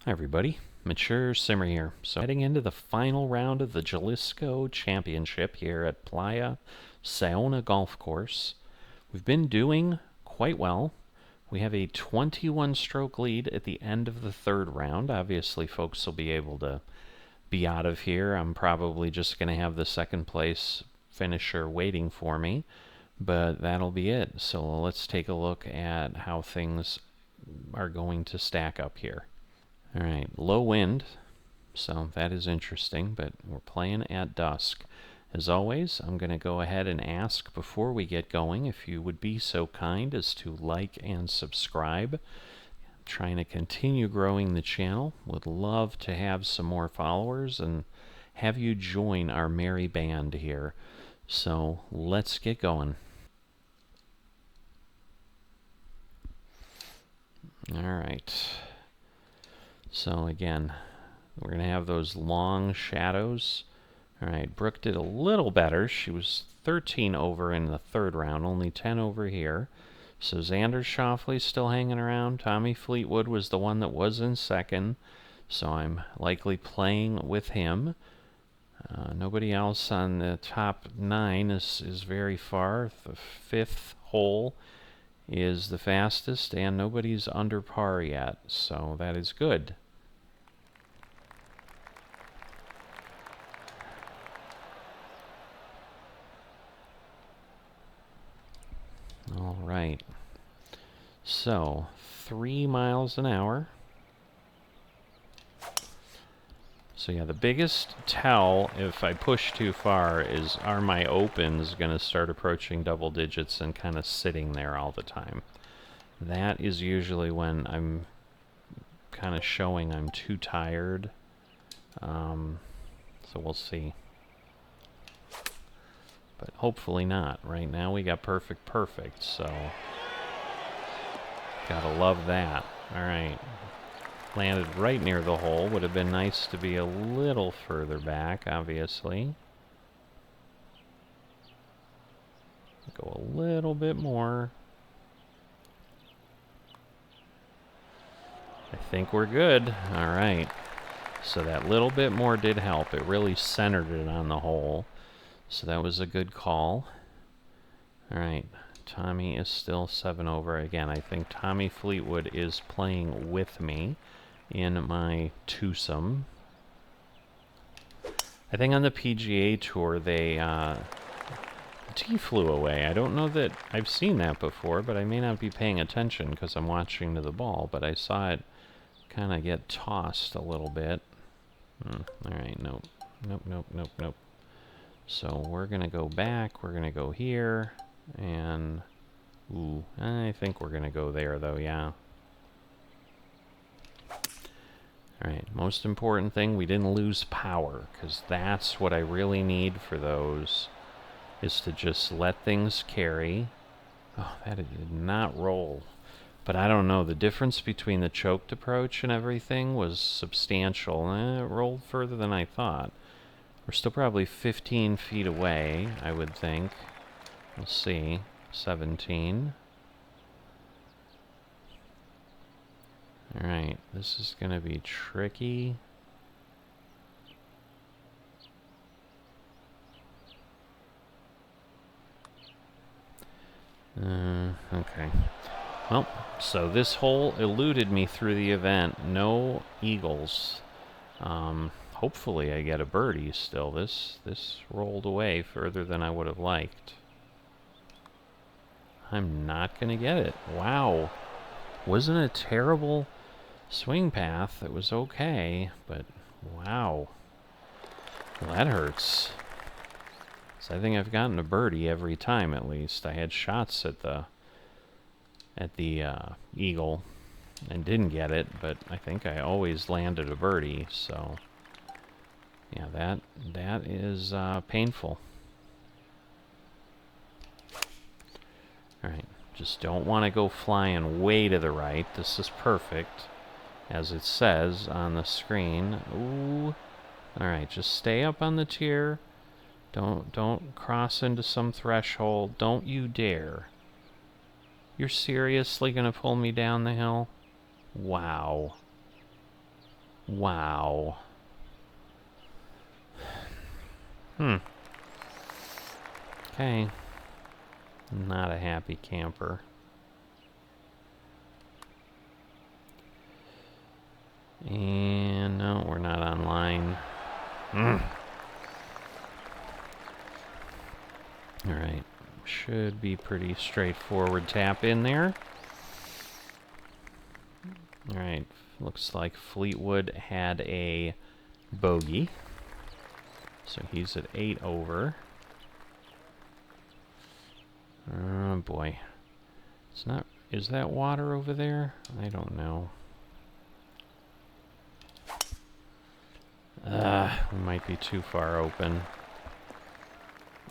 Hi everybody, Mature Simmer here. So heading into the final round of the Jalisco Championship here at Playa Saona Golf Course. We've been doing quite well. We have a 21 stroke lead at the end of the third round. Obviously folks will be able to be out of here. I'm probably just going to have the second place finisher waiting for me, but that'll be it. So let's take a look at how things are going to stack up here. All right, low wind, so that is interesting, but we're playing at dusk. As always, I'm going to go ahead and ask before we get going if you would be so kind as to like and subscribe. I'm trying to continue growing the channel. Would love to have some more followers and have you join our merry band here. So let's get going. All right. So again, we're going to have those long shadows. All right, Brooke did a little better. She was 13 over in the third round, only 10 over here. So Xander Schauffele's still hanging around. Tommy Fleetwood was the one that was in second, so I'm likely playing with him. Nobody else on the top 9 is very far. The fifth hole is the fastest, and nobody's under par yet, so that is good. All right, so 3 miles an hour. So yeah, the biggest tell if I push too far is, are my opens going to start approaching double digits and kind of sitting there all the time? That is usually when I'm kind of showing I'm too tired. So we'll see. But hopefully not. Right now we got perfect, so gotta love that. All right. Landed right near the hole. Would have been nice to be a little further back, obviously. Go a little bit more. I think we're good. All right. So that little bit more did help. It really centered it on the hole. So that was a good call. All right. Tommy is still 7 over. Again, I think Tommy Fleetwood is playing with me in my twosome. I think on the PGA Tour, the tee flew away. I don't know that I've seen that before, but I may not be paying attention because I'm watching to the ball, but I saw it kind of get tossed a little bit. All right, nope. So we're going to go back. We're going to go here. And, ooh, I think we're going to go there, though, yeah. All right, most important thing, we didn't lose power, because that's what I really need for those, is to just let things carry. Oh, that did not roll. But I don't know, the difference between the choked approach and everything was substantial. It rolled further than I thought. We're still probably 15 feet away, I would think. We'll see. 17. Alright, this is going to be tricky. Okay. Well, so this hole eluded me through the event. No eagles. Hopefully I get a birdie still. This rolled away further than I would have liked. I'm not going to get it. Wow. Wasn't a terrible swing path. It was okay, but wow. Well, that hurts. So I think I've gotten a birdie every time, at least. I had shots at the eagle and didn't get it, but I think I always landed a birdie, so yeah, that is painful. Alright, just don't want to go flying way to the right. This is perfect, as it says on the screen. Ooh. Alright, just stay up on the tier. Don't cross into some threshold. Don't you dare. You're seriously gonna pull me down the hill? Wow. Wow. Okay. Not a happy camper. And no, we're not online. Alright. Should be pretty straightforward tap in there. Alright. Looks like Fleetwood had a bogey. So he's at 8 over. Oh boy. It's not... Is that water over there? I don't know. We might be too far open.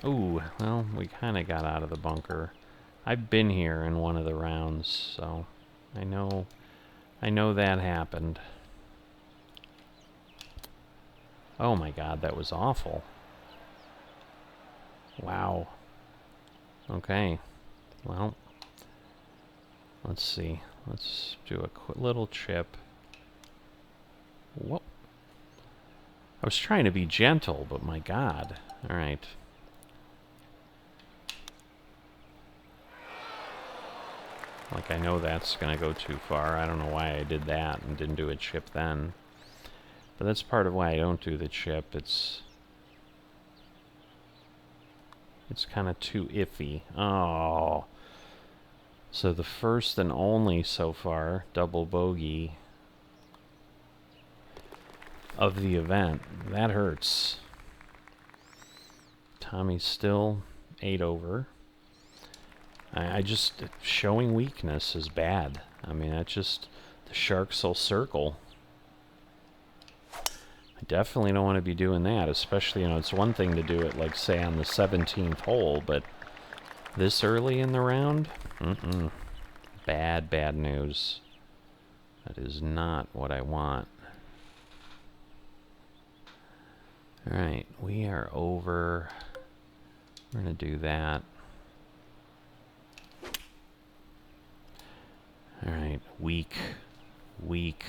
Ooh, well, we kind of got out of the bunker. I've been here in one of the rounds, so I know that happened. Oh my god, that was awful. Wow. Okay. Well, let's see. Let's do a little chip. Whoop. I was trying to be gentle, but my god. Alright. Like, I know that's gonna go too far. I don't know why I did that and didn't do a chip then. But that's part of why I don't do the chip. It's kind of too iffy. Oh. So the first and only so far double bogey of the event. That hurts. Tommy's still 8 over. I just... Showing weakness is bad. I mean, that's just... The sharks will circle. I definitely don't want to be doing that, especially, you know, it's one thing to do it, like, say, on the 17th hole, but this early in the round? Bad, bad news. That is not what I want. Alright, we are over. We're going to do that. Alright, weak. Weak.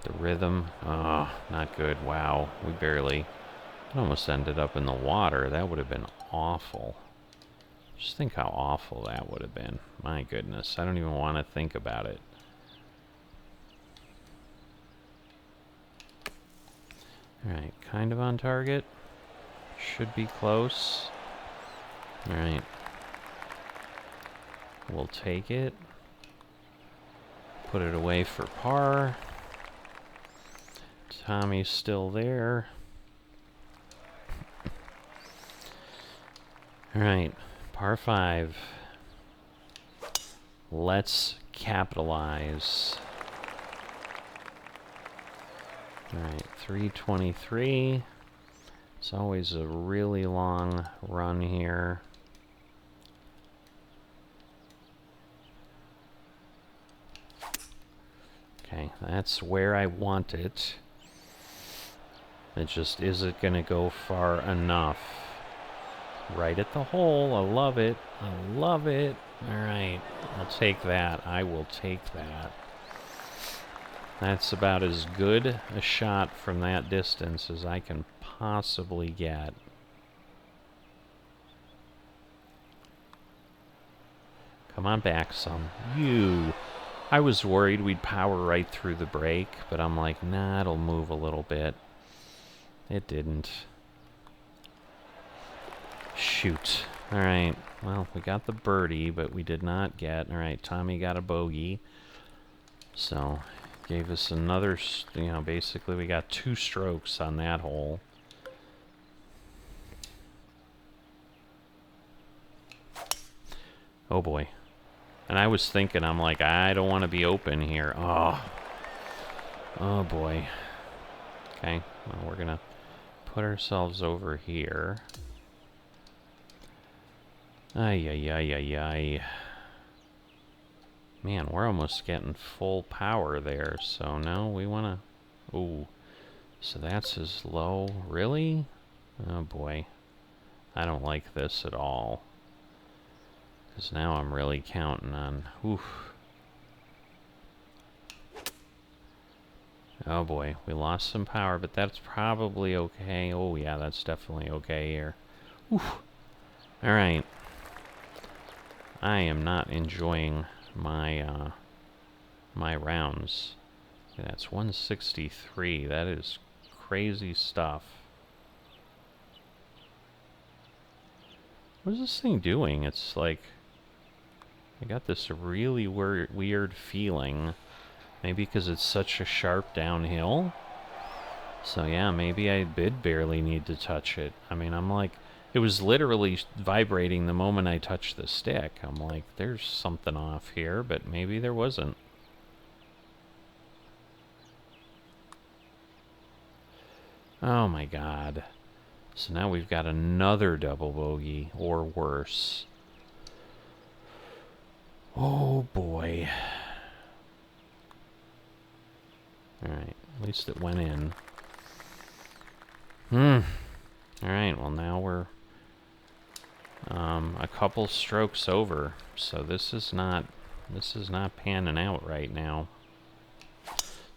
The rhythm. Oh, not good. Wow. We barely... It almost ended up in the water. That would have been awful. Just think how awful that would have been. My goodness. I don't even want to think about it. Alright, kind of on target. Should be close. Alright. We'll take it. Put it away for par. Tommy's still there. Alright, par 5. Let's capitalize. Alright, 323. It's always a really long run here. Okay, that's where I want it. It just, is it going to go far enough? Right at the hole. I love it. I love it. Alright, I'll take that. I will take that. That's about as good a shot from that distance as I can possibly get. Come on back some. You. I was worried we'd power right through the break, but I'm like, nah, it'll move a little bit. It didn't. Shoot. Alright, well, we got the birdie, but we did not get... Alright, Tommy got a bogey. So, gave us another... You know, basically we got 2 strokes on that hole. Oh boy. And I was thinking, I'm like, I don't want to be open here. Oh. Oh boy. Okay, well, we're gonna put ourselves over here. Ay, ay, ay, ay, ay. Man, we're almost getting full power there, so no, we wanna... Ooh. So that's as low. Really? Oh boy. I don't like this at all. Because now I'm really counting on... Oof. Oh boy, we lost some power, but that's probably okay. Oh yeah, that's definitely okay here. Oof. Alright. I am not enjoying my, my rounds. Okay, that's 163. That is crazy stuff. What is this thing doing? It's like... I got this really weird feeling. Maybe because it's such a sharp downhill. So yeah, maybe I did barely need to touch it. I mean, I'm like... It was literally vibrating the moment I touched the stick. I'm like, there's something off here, but maybe there wasn't. Oh my god. So now we've got another double bogey, or worse. Oh boy. Alright, at least it went in. Alright, well now we're a couple strokes over. So this is not panning out right now.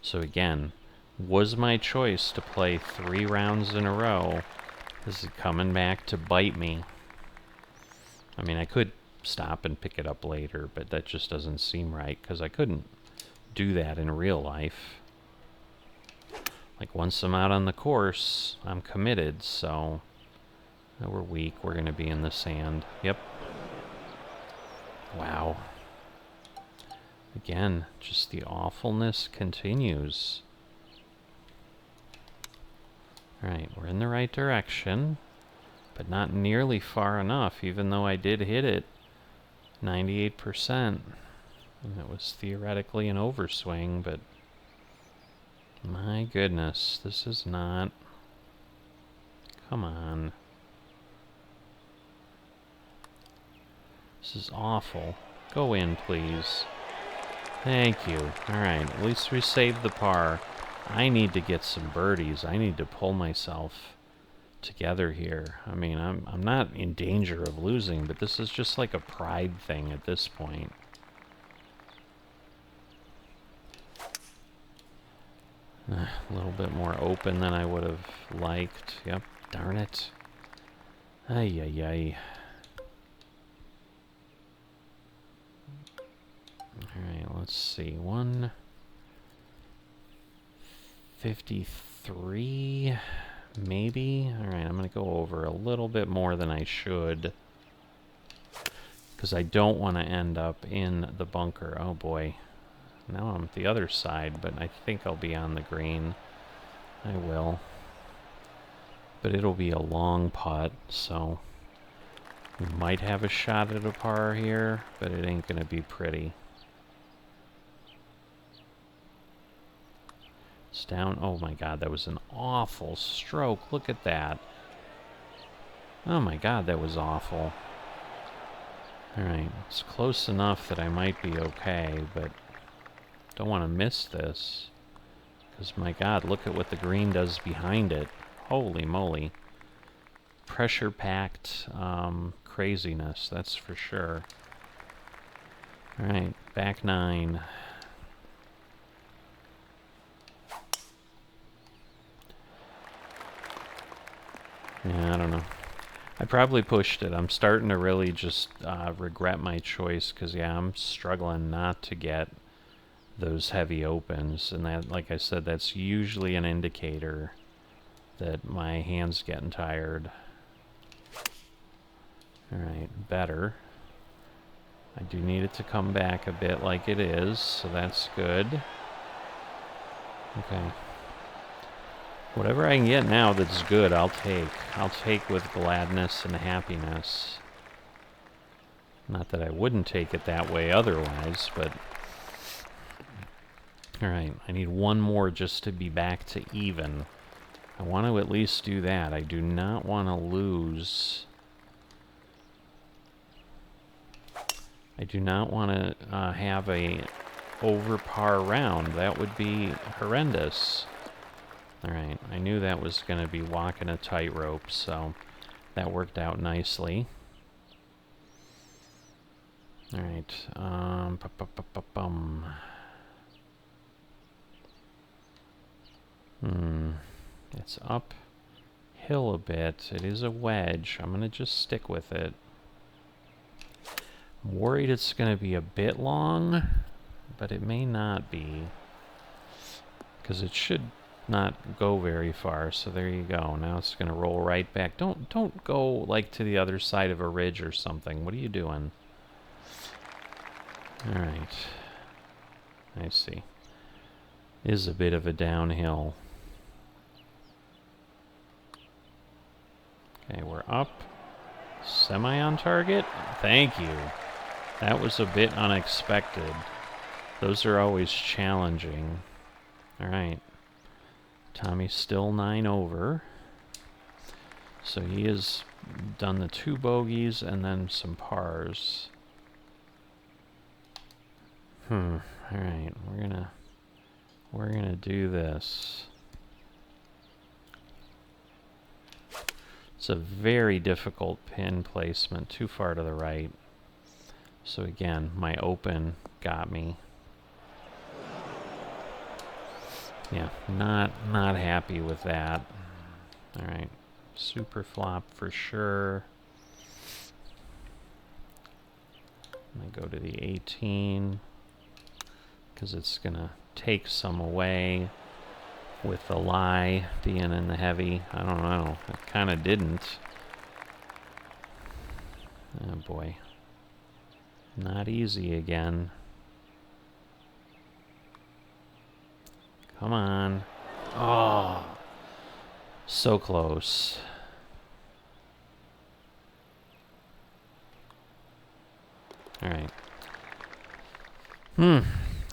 So again, was my choice to play 3 rounds in a row. This is coming back to bite me. I mean, I could stop and pick it up later, but that just doesn't seem right, because I couldn't do that in real life. Like, once I'm out on the course, I'm committed, so... We're weak, we're going to be in the sand. Yep. Wow. Again, just the awfulness continues. Alright, we're in the right direction, but not nearly far enough, even though I did hit it 98%. And it was theoretically an overswing, but my goodness, this is not... Come on. This is awful. Go in, please. Thank you. Alright, at least we saved the par. I need to get some birdies. I need to pull myself together here. I mean, I'm not in danger of losing, but this is just like a pride thing at this point. A little bit more open than I would have liked. Yep, darn it. Ay, ay, ay. Alright, let's see. 153, maybe? Alright, I'm going to go over a little bit more than I should, because I don't want to end up in the bunker. Oh boy. Now I'm at the other side, but I think I'll be on the green. I will. But it'll be a long putt, so we might have a shot at a par here, but it ain't going to be pretty. It's down. Oh my god, that was an awful stroke. Look at that. Oh my god, that was awful. Alright, it's close enough that I might be okay, but don't want to miss this. Because my god, look at what the green does behind it. Holy moly. Pressure-packed craziness, that's for sure. Alright, back 9. Yeah, I don't know. I probably pushed it. I'm starting to really just regret my choice, because, yeah, I'm struggling not to get those heavy opens. And that, like I said, that's usually an indicator that my hand's getting tired. Alright, better. I do need it to come back a bit like it is, so that's good. Okay. Whatever I can get now that's good, I'll take. I'll take with gladness and happiness. Not that I wouldn't take it that way otherwise, but... Alright, I need one more just to be back to even. I want to at least do that. I do not want to lose... I do not want to have a over par round. That would be horrendous. Alright, I knew that was going to be walking a tightrope, so that worked out nicely. Alright, It's uphill a bit. It is a wedge. I'm going to just stick with it. I'm worried it's going to be a bit long, but it may not be, because it should not go very far. So there you go. Now it's going to roll right back. Don't go like to the other side of a ridge or something. What are you doing? All right. I see. Is a bit of a downhill. Okay, we're up. Semi on target. Thank you. That was a bit unexpected. Those are always challenging. All right. Tommy's still 9 over. So he has done the 2 bogeys and then some pars. All right. We're gonna do this. It's a very difficult pin placement, too far to the right. So again, my open got me. Yeah, not happy with that. All right, super flop for sure. I'm gonna go to the 18 because it's gonna take some away. With the lie being in the heavy. I don't know. It kind of didn't. Oh boy. Not easy again. Come on. Oh. So close. Alright.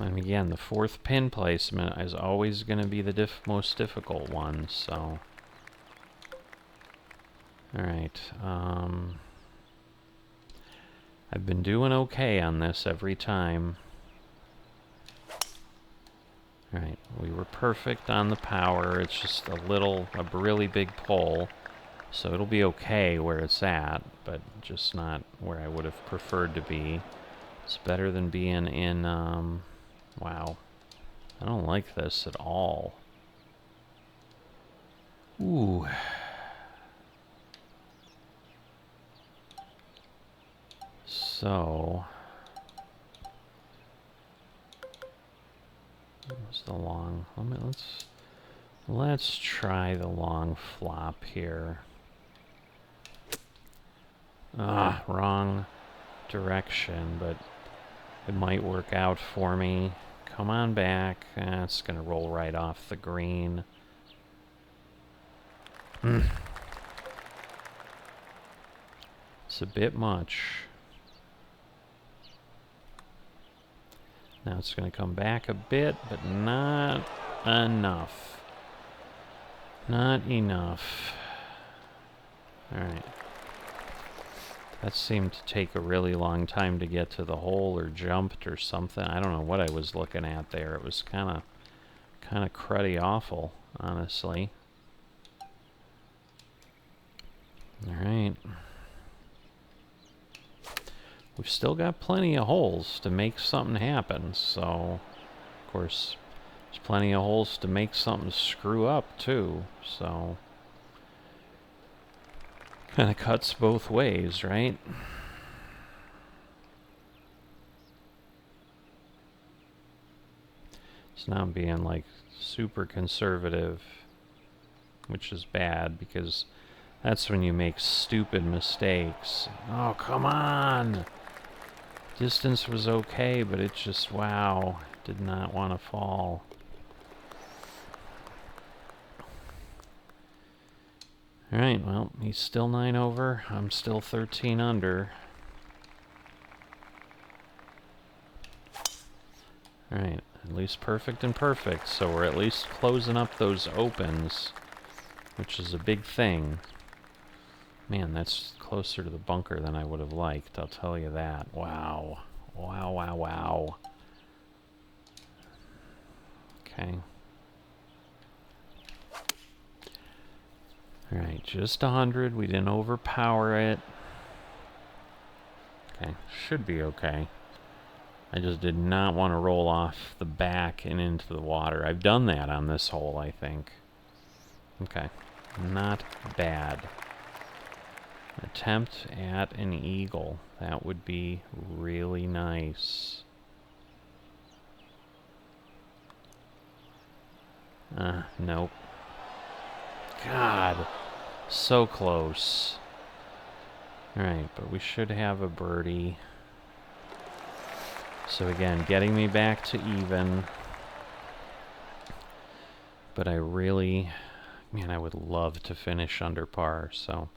And again, the 4th pin placement is always going to be the most difficult one, so... Alright, I've been doing okay on this every time. Alright, we were perfect on the power. It's just a really big pull, so it'll be okay where it's at, but just not where I would have preferred to be. It's better than being in, wow. I don't like this at all. Ooh. So... what's the long... Let's try the long flop here. Ah, wrong direction, but it might work out for me. Come on back. It's going to roll right off the green. It's a bit much. Now it's going to come back a bit, but not enough. Not enough. Alright. That seemed to take a really long time to get to the hole, or jumped or something. I don't know what I was looking at there. It was kind of cruddy awful, honestly. Alright. We've still got plenty of holes to make something happen, so... Of course, there's plenty of holes to make something screw up, too, so... Kind of cuts both ways, right? So now I'm being like super conservative, which is bad because that's when you make stupid mistakes. Oh, come on! Distance was okay, but it just, wow, did not want to fall. Alright, well, he's still 9 over. I'm still 13 under. Alright, at least perfect and perfect. So we're at least closing up those opens, which is a big thing. Man, that's closer to the bunker than I would have liked, I'll tell you that. Wow. Wow, wow, wow. Okay. Alright, just 100. We didn't overpower it. Okay, should be okay. I just did not want to roll off the back and into the water. I've done that on this hole, I think. Okay, not bad. Attempt at an eagle. That would be really nice. Nope. God, so close. Alright, but we should have a birdie. So again, getting me back to even. But I really, man, I would love to finish under par. So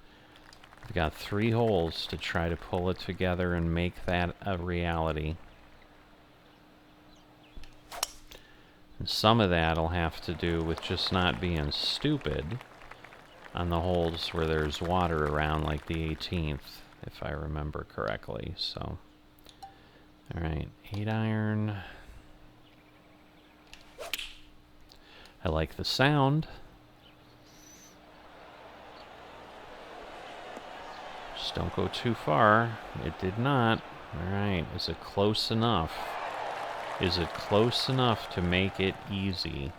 I've got 3 holes to try to pull it together and make that a reality. And some of that'll have to do with just not being stupid on the holes where there's water around, like the 18th, if I remember correctly. So, alright, 8-iron. I like the sound. Just don't go too far. It did not. Alright, is it close enough? Is it close enough to make it easy?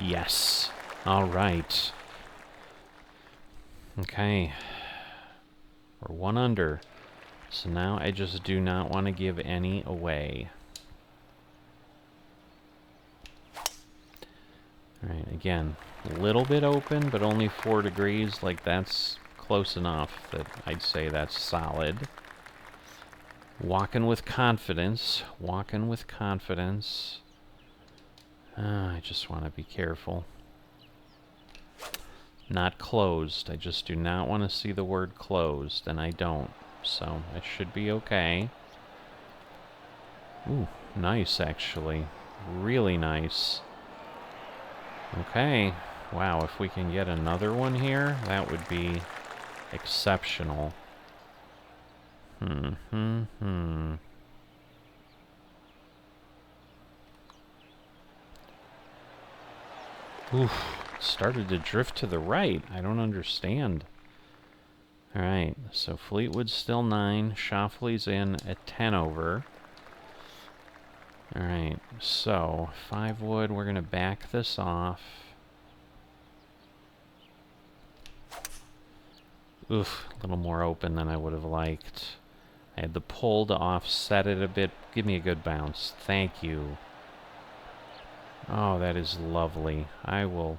Yes. Alright. Okay. We're 1 under. So now I just do not want to give any away. Alright, again, a little bit open, but only 4 degrees. Like, that's close enough that I'd say that's solid. Walking with confidence. Walking with confidence. I just want to be careful. Not closed. I just do not want to see the word closed, and I don't. So, I should be okay. Ooh, nice, actually. Really nice. Okay. Wow, if we can get another one here, that would be exceptional. Oof, started to drift to the right. I don't understand. Alright, so Fleetwood's still 9. Shoffley's in at 10 over. Alright, so 5 wood, we're going to back this off. Oof, a little more open than I would have liked. I had the pull to offset it a bit. Give me a good bounce. Thank you. Oh, that is lovely. I will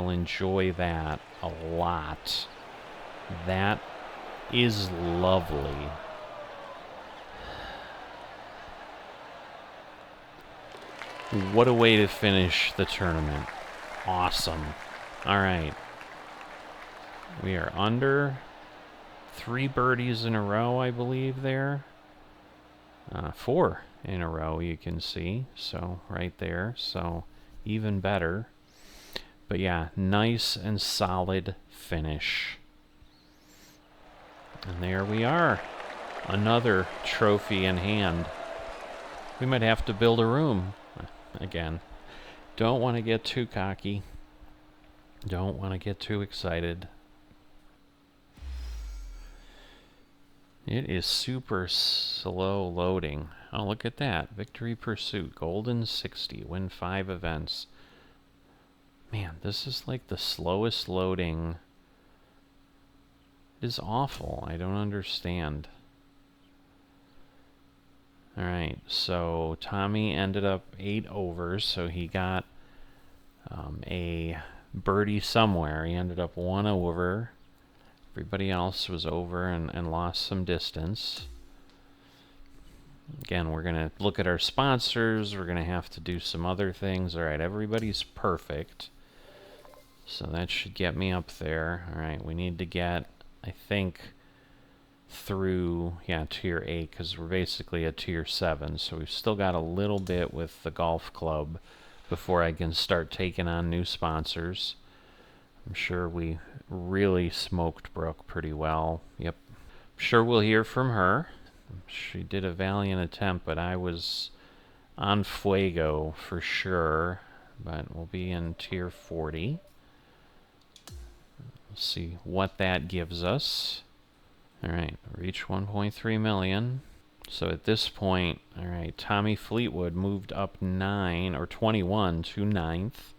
enjoy that a lot. That is lovely. What a way to finish the tournament. Awesome. All right. We are under 3 birdies in a row, I believe, there. 4 in a row, you can see. So, right there. So, even better. But yeah, nice and solid finish. And there we are. Another trophy in hand. We might have to build a room. Again, don't want to get too cocky. Don't want to get too excited. It is super slow loading. Oh, look at that. Victory Pursuit. Golden 60. Win 5 events. Man, this is like the slowest loading. It is awful. I don't understand. Alright, so Tommy ended up 8 overs, so he got a birdie somewhere. He ended up 1 over. Everybody else was over and lost some distance. Again, we're going to look at our sponsors. We're going to have to do some other things. Alright, everybody's perfect. So that should get me up there. Alright, we need to get, I think, through, yeah, tier 8, because we're basically at tier 7. So we've still got a little bit with the golf club before I can start taking on new sponsors. I'm sure we really smoked Brooke pretty well. Yep. I'm sure we'll hear from her. She did a valiant attempt, but I was on fuego for sure. But we'll be in tier 40. Let's see what that gives us. All right, reach 1.3 million. So at this point, all right, Tommy Fleetwood moved up 9 or 21 to 9th.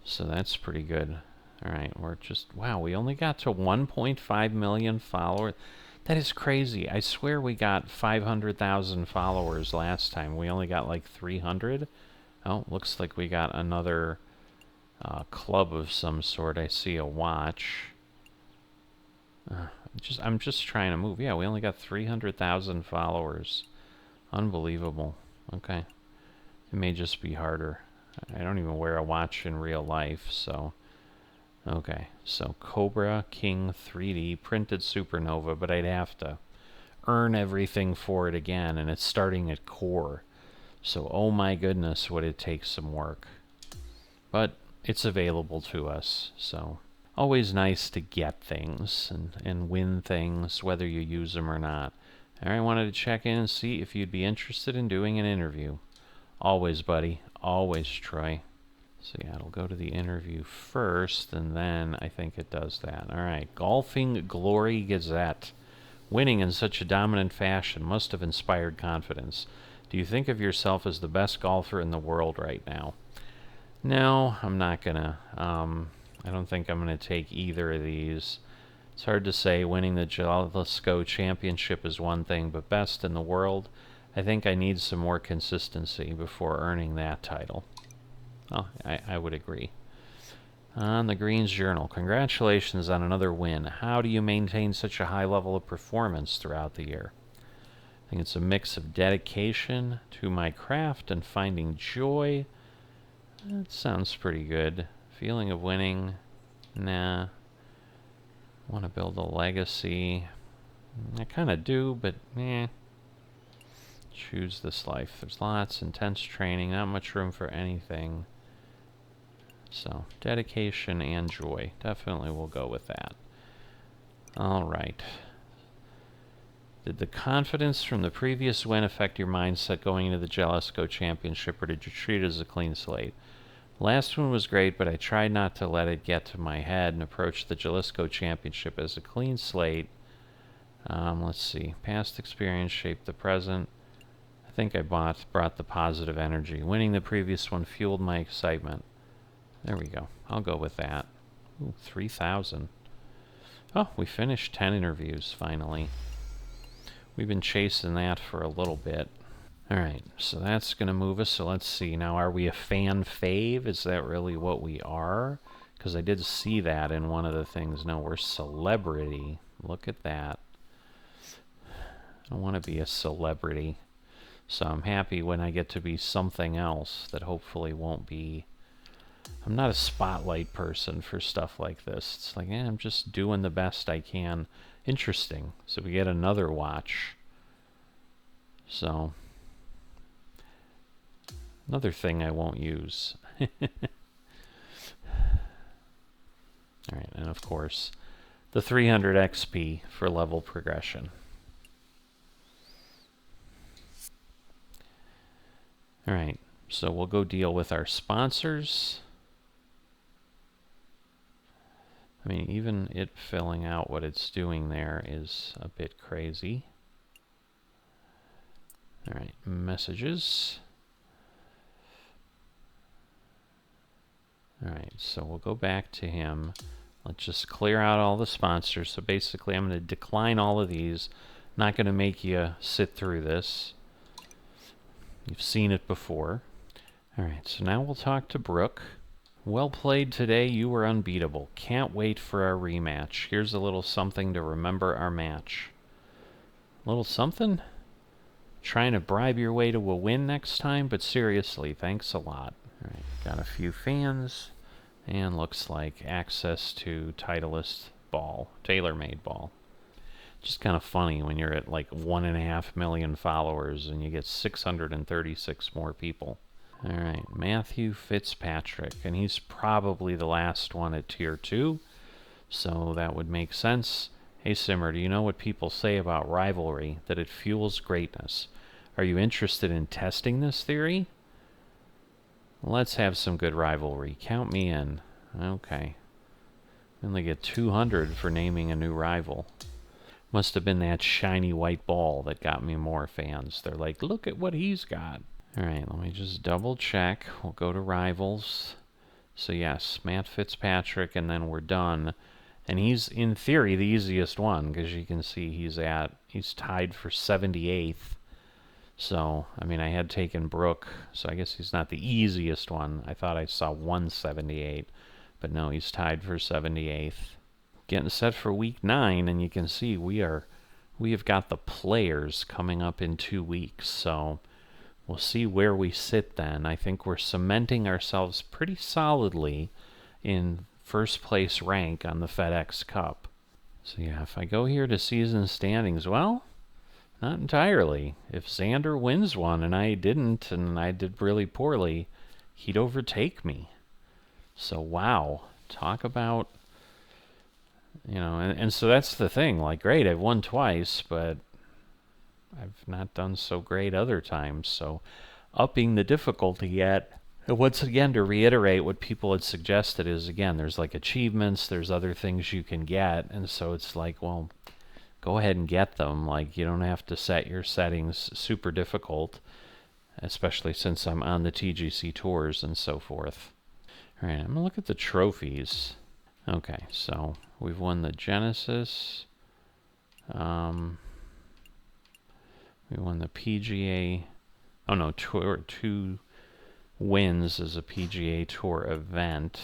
So that's pretty good. All right, we're just, wow, we only got to 1.5 million followers. That is crazy. I swear we got 500,000 followers last time. We only got like 300. Oh, looks like we got another club of some sort. I see a watch. I'm just trying to move. Yeah, we only got 300,000 followers. Unbelievable. Okay. It may just be harder. I don't even wear a watch in real life, so... Okay, so Cobra King 3D printed supernova, but I'd have to earn everything for it again, and it's starting at core. So, oh my goodness, would it take some work. But it's available to us, so always nice to get things and win things, whether you use them or not. I wanted to check in and see if you'd be interested in doing an interview. Always, buddy. Always, Troy. So yeah, it'll go to the interview first, and then I think it does that. All right, Golfing Glory Gazette. Winning in such a dominant fashion must have inspired confidence. Do you think of yourself as the best golfer in the world right now? No, I'm not gonna. I don't think I'm gonna take either of these. It's hard to say. Winning the Jalisco Championship is one thing, but best in the world, I think I need some more consistency before earning that title. Oh, I would agree. On the Greens Journal, congratulations on another win. How do you maintain such a high level of performance throughout the year? I think it's a mix of dedication to my craft and finding joy. That sounds pretty good. Feeling of winning? Nah. Want to build a legacy? I kind of do, but eh. Choose this life. There's lots, intense training, not much room for anything. So, dedication and joy. Definitely we'll go with that. Alright. Did the confidence from the previous win affect your mindset going into the Jalisco Championship, or did you treat it as a clean slate? Last one was great, but I tried not to let it get to my head and approach the Jalisco Championship as a clean slate. Let's see. Past experience shaped the present. I think I brought the positive energy. Winning the previous one fueled my excitement. There we go. I'll go with that. Ooh, 3,000. Oh, we finished 10 interviews, finally. We've been chasing that for a little bit. Alright, so that's going to move us. So let's see. Now, are we a fan fave? Is that really what we are? Because I did see that in one of the things. No, we're celebrity. Look at that. I want to be a celebrity. So I'm happy when I get to be something else that hopefully won't be... I'm not a spotlight person for stuff like this. It's like, I'm just doing the best I can. Interesting. So we get another watch. So, another thing I won't use. Alright, and of course, the 300 XP for level progression. Alright, so we'll go deal with our sponsors. I mean, even it filling out what it's doing there is a bit crazy. Alright, messages. Alright, so we'll go back to him. Let's just clear out all the sponsors. So basically, I'm going to decline all of these. Not going to make you sit through this. You've seen it before. Alright, so now we'll talk to Brooke. Well played today. You were unbeatable. Can't wait for our rematch. Here's a little something to remember our match. Little something? Trying to bribe your way to a win next time? But seriously, thanks a lot. Alright, got a few fans. And looks like access to Titleist ball. Tailor-made ball. Just kind of funny when you're at like 1.5 million followers and you get 636 more people. Alright, Matthew Fitzpatrick, and he's probably the last one at Tier 2, so that would make sense. Hey Simmer, do you know what people say about rivalry, that it fuels greatness? Are you interested in testing this theory? Let's have some good rivalry. Count me in. Okay. We only get 200 for naming a new rival. Must have been that shiny white ball that got me more fans. They're like, look at what he's got. All right, let me just double check. We'll go to rivals. So yes, Matt Fitzpatrick, and then we're done. And he's, in theory, the easiest one, because you can see he's tied for 78th. So, I mean, I had taken Brooke, so I guess he's not the easiest one. I thought I saw 178, but no, he's tied for 78th. Getting set for week 9, and you can see we have got the players coming up in 2 weeks, so we'll see where we sit then. I think we're cementing ourselves pretty solidly in first place rank on the FedEx Cup. So yeah, if I go here to season standings, well, not entirely. If Xander wins one and I didn't, and I did really poorly, he'd overtake me. So wow, talk about, and so that's the thing. Like, great, I've won twice, but I've not done so great other times. So upping the difficulty yet. Once again, to reiterate what people had suggested is, again, there's like achievements, there's other things you can get, and so it's like, well, go ahead and get them. Like, you don't have to set your settings super difficult, especially since I'm on the TGC tours and so forth. All right, I'm going to look at the trophies. Okay, so we've won the Genesis. We won the PGA. Oh no, two wins as a PGA Tour event.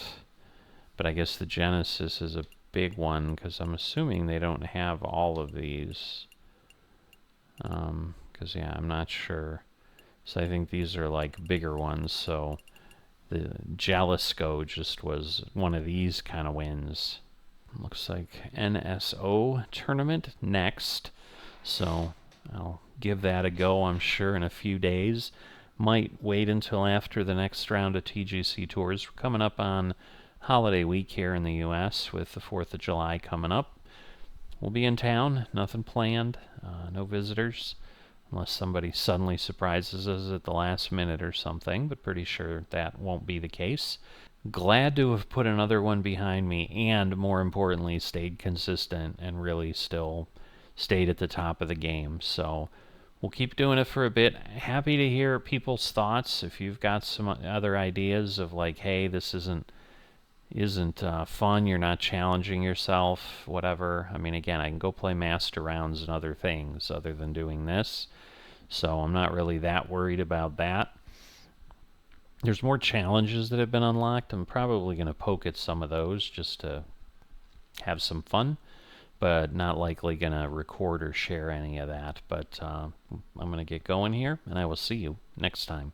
But I guess the Genesis is a big one because I'm assuming they don't have all of these. Because, yeah, I'm not sure. So I think these are like bigger ones. So the Jalisco just was one of these kind of wins. Looks like NSO tournament next. So I'll give that a go, I'm sure, in a few days. Might wait until after the next round of TGC tours. We're coming up on holiday week here in the U.S. with the 4th of July coming up. We'll be in town, nothing planned, no visitors, unless somebody suddenly surprises us at the last minute or something, but pretty sure that won't be the case. Glad to have put another one behind me and, more importantly, stayed consistent and really still stayed at the top of the game. So we'll keep doing it for a bit. Happy to hear people's thoughts. If you've got some other ideas of like, hey, this isn't fun, you're not challenging yourself, whatever. I mean, again, I can go play master rounds and other things other than doing this. So I'm not really that worried about that. There's more challenges that have been unlocked. I'm probably going to poke at some of those just to have some fun, but not likely going to record or share any of that. But I'm going to get going here, and I will see you next time.